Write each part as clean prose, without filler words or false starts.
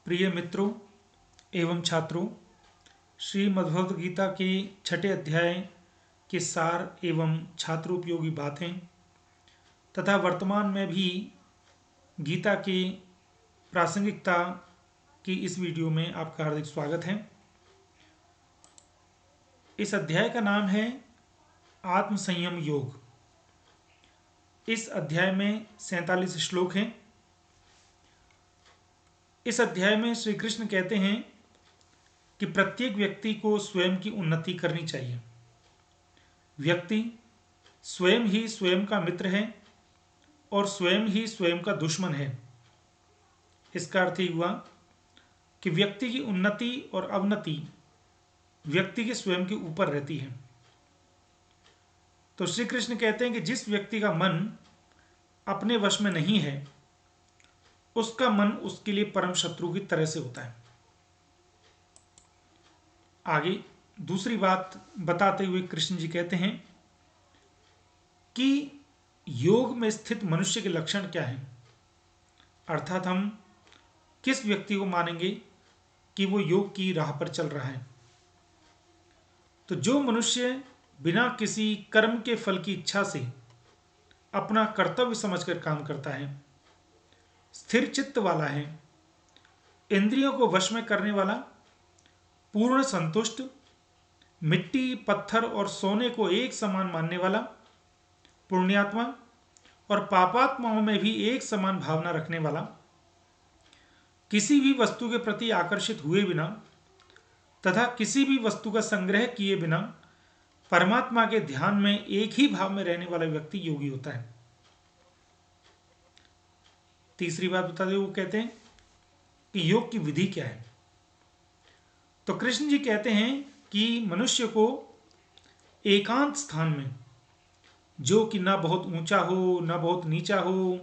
प्रिय मित्रों एवं छात्रों, श्रीमद्भगवद गीता के छठे अध्याय के सार एवं छात्रोपयोगी बातें तथा वर्तमान में भी गीता की प्रासंगिकता की इस वीडियो में आपका हार्दिक स्वागत है। इस अध्याय का नाम है आत्म संयम योग। इस अध्याय में 47 श्लोक हैं। इस अध्याय में श्री कृष्ण कहते हैं कि प्रत्येक व्यक्ति को स्वयं की उन्नति करनी चाहिए। व्यक्ति स्वयं ही स्वयं का मित्र है और स्वयं ही स्वयं का दुश्मन है। इसका अर्थ ही हुआ कि व्यक्ति की उन्नति और अवनति व्यक्ति के स्वयं के ऊपर रहती है। तो श्री कृष्ण कहते हैं कि जिस व्यक्ति का मन अपने वश में नहीं है, उसका मन उसके लिए परम शत्रु की तरह से होता है। आगे दूसरी बात बताते हुए कृष्ण जी कहते हैं कि योग में स्थित मनुष्य के लक्षण क्या हैं, अर्थात हम किस व्यक्ति को मानेंगे कि वो योग की राह पर चल रहा है। तो जो मनुष्य बिना किसी कर्म के फल की इच्छा से अपना कर्तव्य समझकर काम करता है, स्थिर चित्त वाला है, इंद्रियों को वश में करने वाला, पूर्ण संतुष्ट, मिट्टी पत्थर और सोने को एक समान मानने वाला, पुण्यात्मा और पापात्माओं में भी एक समान भावना रखने वाला, किसी भी वस्तु के प्रति आकर्षित हुए बिना तथा किसी भी वस्तु का संग्रह किए बिना परमात्मा के ध्यान में एक ही भाव में रहने वाला व्यक्ति योगी होता है। तीसरी बात बताते हुए वो कहते हैं कि योग की विधि क्या है। तो कृष्ण जी कहते हैं कि मनुष्य को एकांत स्थान में, जो कि ना बहुत ऊंचा हो ना बहुत नीचा हो,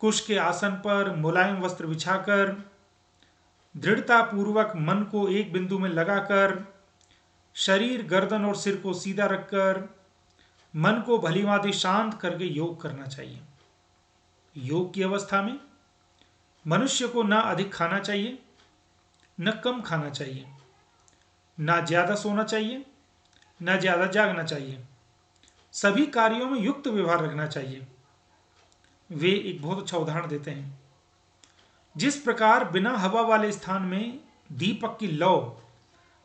कुश के आसन पर मुलायम वस्त्र बिछाकर दृढ़ता पूर्वक मन को एक बिंदु में लगाकर शरीर, गर्दन और सिर को सीधा रखकर मन को भलीभांति शांत करके योग करना चाहिए। योग की अवस्था में मनुष्य को ना अधिक खाना चाहिए न कम खाना चाहिए, ना ज्यादा सोना चाहिए ना ज्यादा जागना चाहिए, सभी कार्यों में युक्त व्यवहार रखना चाहिए। वे एक बहुत अच्छा उदाहरण देते हैं। जिस प्रकार बिना हवा वाले स्थान में दीपक की लौ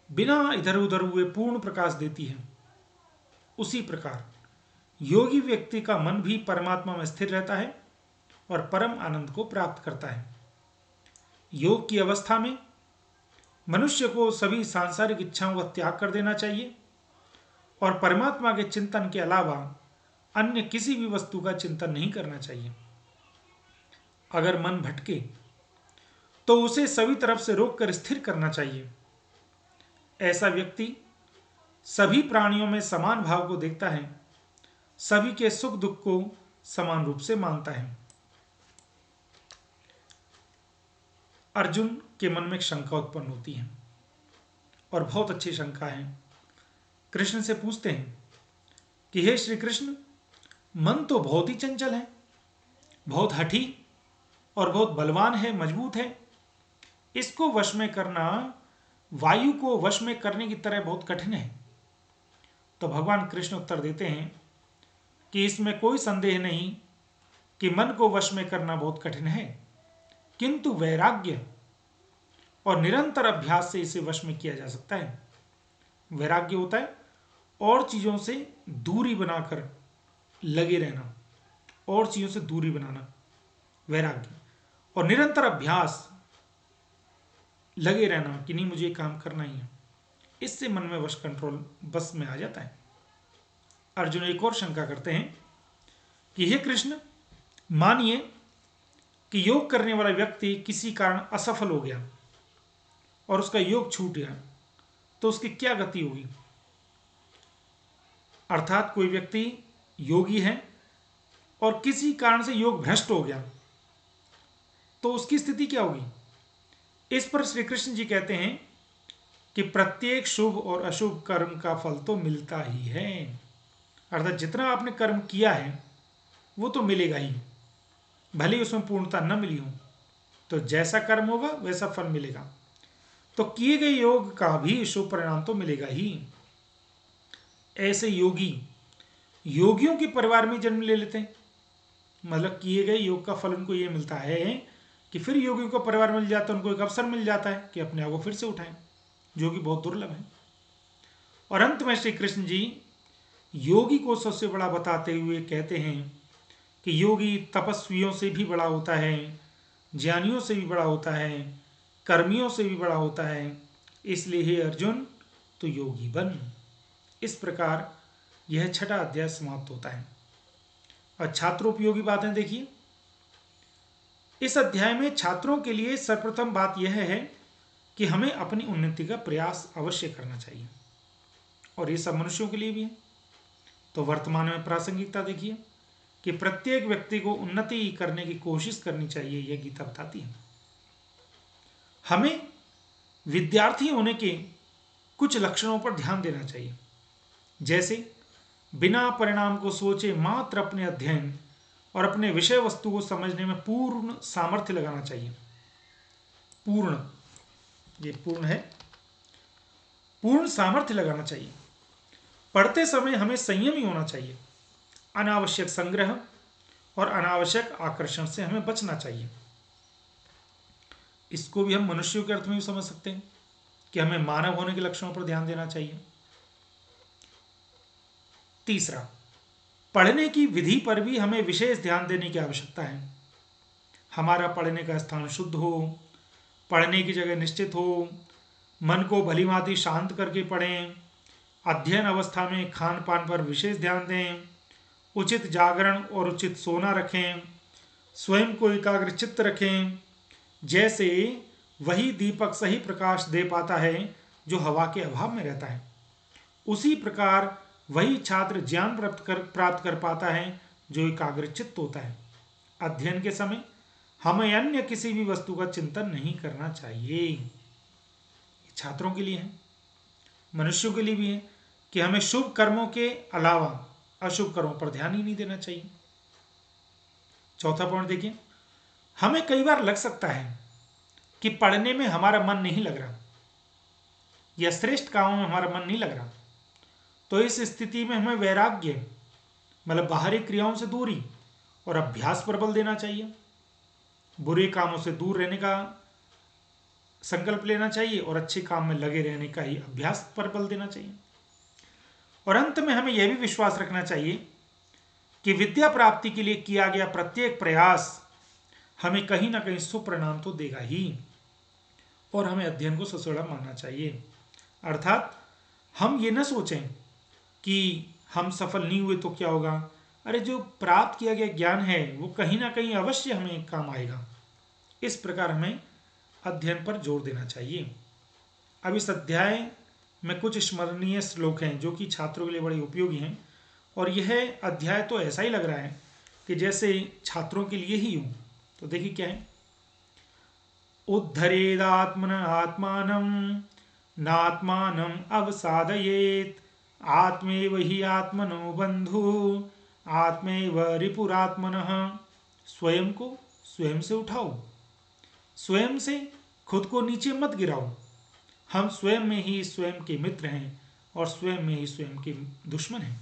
बिना इधर उधर हुए पूर्ण प्रकाश देती है, उसी प्रकार योगी व्यक्ति का मन भी परमात्मा में स्थिर रहता है और परम आनंद को प्राप्त करता है। योग की अवस्था में मनुष्य को सभी सांसारिक इच्छाओं का त्याग कर देना चाहिए और परमात्मा के चिंतन के अलावा अन्य किसी भी वस्तु का चिंतन नहीं करना चाहिए। अगर मन भटके तो उसे सभी तरफ से रोककर स्थिर करना चाहिए। ऐसा व्यक्ति सभी प्राणियों में समान भाव को देखता है, सभी के सुख दुख को समान रूप से मानता है। अर्जुन के मन में एक शंका उत्पन्न होती है और बहुत अच्छी शंका है। कृष्ण से पूछते हैं कि हे श्री कृष्ण, मन तो बहुत ही चंचल है, बहुत हठी और बहुत बलवान है, मजबूत है। इसको वश में करना वायु को वश में करने की तरह बहुत कठिन है। तो भगवान कृष्ण उत्तर देते हैं कि इसमें कोई संदेह नहीं कि मन को वश में करना बहुत कठिन है, किंतु वैराग्य और निरंतर अभ्यास से इसे वश में किया जा सकता है। वैराग्य होता है और चीजों से दूरी बनाकर लगे रहना, और चीजों से दूरी बनाना वैराग्य, और निरंतर अभ्यास, लगे रहना कि नहीं मुझे ये काम करना ही है। इससे मन में वश कंट्रोल बस में आ जाता है। अर्जुन एक और शंका करते हैं कि हे कृष्ण, मानिए कि योग करने वाला व्यक्ति किसी कारण असफल हो गया और उसका योग छूट गया, तो उसकी क्या गति होगी। अर्थात कोई व्यक्ति योगी है और किसी कारण से योग भ्रष्ट हो गया, तो उसकी स्थिति क्या होगी। इस पर श्री कृष्ण जी कहते हैं कि प्रत्येक शुभ और अशुभ कर्म का फल तो मिलता ही है। अर्थात जितना आपने कर्म किया है वो तो मिलेगा ही, भले ही उसमें पूर्णता न मिली हो, तो जैसा कर्म होगा वैसा फल मिलेगा। तो किए गए योग का भी शुभ परिणाम तो मिलेगा ही। ऐसे योगियों के परिवार में जन्म ले लेते हैं, मतलब किए गए योग का फल उनको ये मिलता है कि फिर योगियों को परिवार मिल जाता है, उनको एक अवसर मिल जाता है कि अपने आप को फिर से उठाएं, जो कि बहुत दुर्लभ है। और अंत में श्री कृष्ण जी योगी को सबसे बड़ा बताते हुए कहते हैं कि योगी तपस्वियों से भी बड़ा होता है, ज्ञानियों से भी बड़ा होता है, कर्मियों से भी बड़ा होता है, इसलिए हे अर्जुन तो योगी बन। इस प्रकार यह छठा अध्याय समाप्त होता है। और छात्रोपयोगी बातें देखिए। इस अध्याय में छात्रों के लिए सर्वप्रथम बात यह है कि हमें अपनी उन्नति का प्रयास अवश्य करना चाहिए, और ये सब मनुष्यों के लिए भी है। तो वर्तमान में प्रासंगिकता देखिए कि प्रत्येक व्यक्ति को उन्नति करने की कोशिश करनी चाहिए, यह गीता बताती है। हमें विद्यार्थी होने के कुछ लक्षणों पर ध्यान देना चाहिए, जैसे बिना परिणाम को सोचे मात्र अपने अध्ययन और अपने विषय वस्तु को समझने में पूर्ण सामर्थ्य लगाना चाहिए। पूर्ण, ये पूर्ण है, पूर्ण सामर्थ्य लगाना चाहिए। पढ़ते समय हमें संयमी होना चाहिए। अनावश्यक संग्रह और अनावश्यक आकर्षण से हमें बचना चाहिए। इसको भी हम मनुष्यों के अर्थ में भी समझ सकते हैं कि हमें मानव होने के लक्षणों पर ध्यान देना चाहिए। तीसरा, पढ़ने की विधि पर भी हमें विशेष ध्यान देने की आवश्यकता है। हमारा पढ़ने का स्थान शुद्ध हो, पढ़ने की जगह निश्चित हो, मन को भलीभांति शांत करके पढ़ें, अध्ययन अवस्था में खान पान पर विशेष ध्यान दें, उचित जागरण और उचित सोना रखें, स्वयं को एकाग्रचित्त रखें। जैसे वही दीपक सही प्रकाश दे पाता है जो हवा के अभाव में रहता है, उसी प्रकार वही छात्र ज्ञान प्राप्त कर पाता है जो एकाग्रचित्त होता है। अध्ययन के समय हमें अन्य किसी भी वस्तु का चिंतन नहीं करना चाहिए। छात्रों के लिए है, मनुष्यों के लिए भी है कि हमें शुभ कर्मों के अलावा अशुभ कर्मों पर ध्यान ही नहीं देना चाहिए। चौथा पॉइंट देखिए, हमें कई बार लग सकता है कि पढ़ने में हमारा मन नहीं लग रहा या श्रेष्ठ कामों में हमारा मन नहीं लग रहा, तो इस स्थिति में हमें वैराग्य मतलब बाहरी क्रियाओं से दूरी और अभ्यास पर बल देना चाहिए। बुरे कामों से दूर रहने का संकल्प लेना चाहिए और अच्छे काम में लगे रहने का ही अभ्यास पर बल देना चाहिए। और अंत में हमें यह भी विश्वास रखना चाहिए कि विद्या प्राप्ति के लिए किया गया प्रत्येक प्रयास हमें कहीं ना कहीं सुपरिणाम तो देगा ही, और हमें अध्ययन को सबसे बड़ा मानना चाहिए। अर्थात हम ये न सोचें कि हम सफल नहीं हुए तो क्या होगा, अरे जो प्राप्त किया गया ज्ञान है वो कहीं ना कहीं अवश्य हमें काम आएगा। इस प्रकार हमें अध्ययन पर जोर देना चाहिए। अब इस अध्याय में कुछ स्मरणीय श्लोक हैं जो कि छात्रों के लिए बड़े उपयोगी हैं, और यह अध्याय तो ऐसा ही लग रहा है कि जैसे छात्रों के लिए ही हो। तो देखिए क्या है, उद्धरेदात्मन आत्मानं नात्मानं अवसादयेत् आत्मेव हि आत्मनो बंधु आत्मेव रिपुरात्मनः। स्वयं को स्वयं से उठाओ, स्वयं से खुद को नीचे मत गिराओ। हम स्वयं में ही स्वयं के मित्र हैं और स्वयं में ही स्वयं के दुश्मन हैं।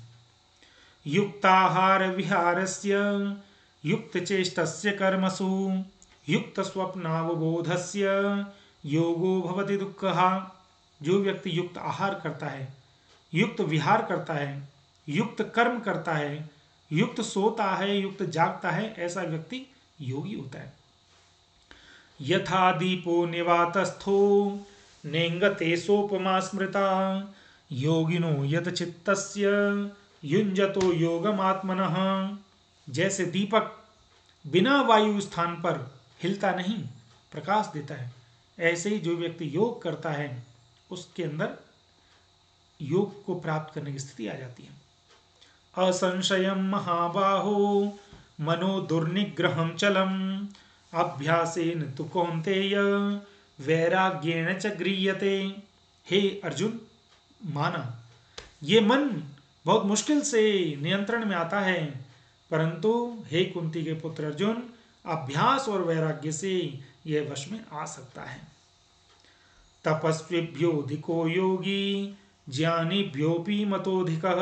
युक्ताहार विहारस्य युक्तचेष्टस्य कर्मसु युक्तस्वप्नावबोधस्य योगो भवति दुःखः। जो व्यक्ति युक्त आहार करता है, युक्त विहार करता है, युक्त कर्म करता है, युक्त सोता है, युक्त जागता है, ऐसा व्यक्ति योगी होता है। यथा दीपो निवातस्थो नेंगते सोपमा स्मृता योगिनो यत चित्तस्य युञ्जतो योगमात्मनः। जैसे दीपक बिना वायु स्थान पर हिलता नहीं, प्रकाश देता है, ऐसे ही जो व्यक्ति योग करता है उसके अंदर योग को प्राप्त करने की स्थिति आ जाती है। असंशयम महाबाहो मनो दुर्निग्रहम चलम अभ्यासेन तु कौन्तेय वैराग्येण च गृह्यते। हे अर्जुन, माना ये मन बहुत मुश्किल से नियंत्रण में आता है, परंतु हे कुंती के पुत्र अर्जुन, अभ्यास और वैराग्य से यह वश में आ सकता है। तपस्विभ्योऽधिको योगी ज्ञानिभ्योऽपि मतोऽधिकः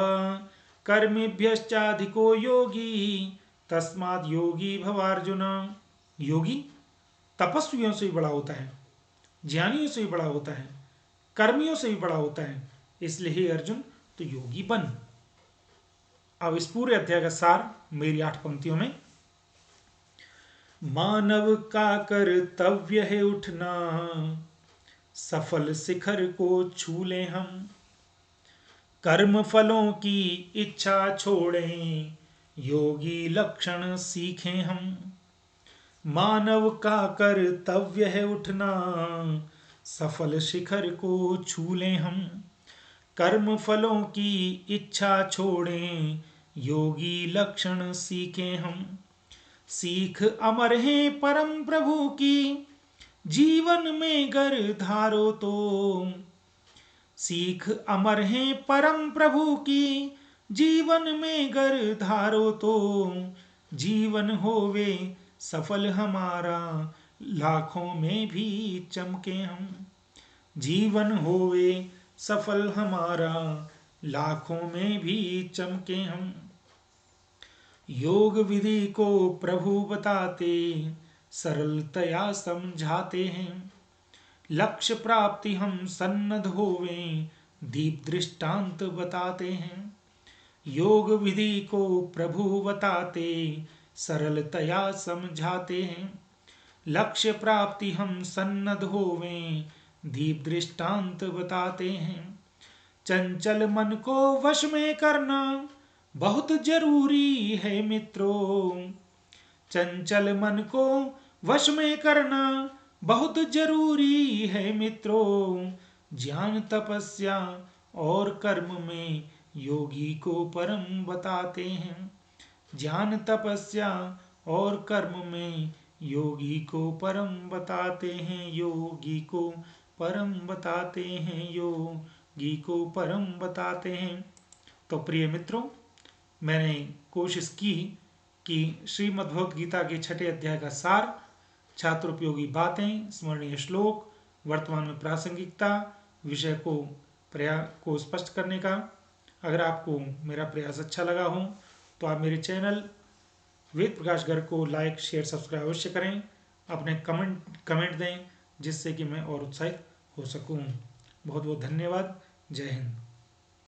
कर्मिभ्यश्चाधिको योगी तस्माद् योगी भवार्जुन। योगी तपस्वियों से भी बड़ा होता है, ज्ञानियों से भी बड़ा होता है, कर्मियों से भी बड़ा होता है, इसलिए हे अर्जुन तो योगी बन। अब इस पूरे अध्याय का सार मेरी 8 पंक्तियों में। मानव का कर्तव्य है उठना, सफल शिखर को छू लें हम, कर्म फलों की इच्छा छोड़ें, योगी लक्षण सीखें हम। मानव का कर्तव्य है उठना, सफल शिखर को छू लें हम, कर्म फलों की इच्छा छोड़ें, योगी लक्षण सीखें हम। सीख अमर है परम प्रभु की, जीवन में गर धारो तो, सीख अमर है परम प्रभु की, जीवन में गर धारो तो, जीवन होवे सफल हमारा, लाखों में भी चमके हम। जीवन होवे सफल हमारा, लाखों में भी चमके हम। योग विधि को प्रभु बताते, सरलतया समझाते हैं, लक्ष्य प्राप्ति हम सन्नद्ध होवें, दीप दृष्टांत बताते हैं। योग विधि को प्रभु बताते, सरलतया समझाते हैं, लक्ष्य प्राप्ति हम सन्नद्ध होवें, दीप दृष्टांत बताते हैं। चंचल मन को वश में करना बहुत जरूरी है मित्रों, चंचल मन को वश में करना बहुत जरूरी है मित्रों, ज्ञान तपस्या और कर्म में योगी को परम बताते हैं। ज्ञान तपस्या और कर्म में योगी को परम बताते हैं, योगी को परम बताते हैं, योगी को परम बताते हैं। तो प्रिय मित्रों, मैंने कोशिश की कि श्रीमद् भगवद गीता के 6 अध्याय का सार, छात्र उपयोगी बातें, स्मरणीय श्लोक, वर्तमान में प्रासंगिकता, विषय को स्पष्ट करने का। अगर आपको मेरा प्रयास अच्छा लगा हो तो आप मेरे चैनल वेद प्रकाश घर को लाइक शेयर सब्सक्राइब अवश्य करें, अपने कमेंट दें जिससे कि मैं और उत्साहित हो सकूं। बहुत बहुत धन्यवाद। जय हिंद।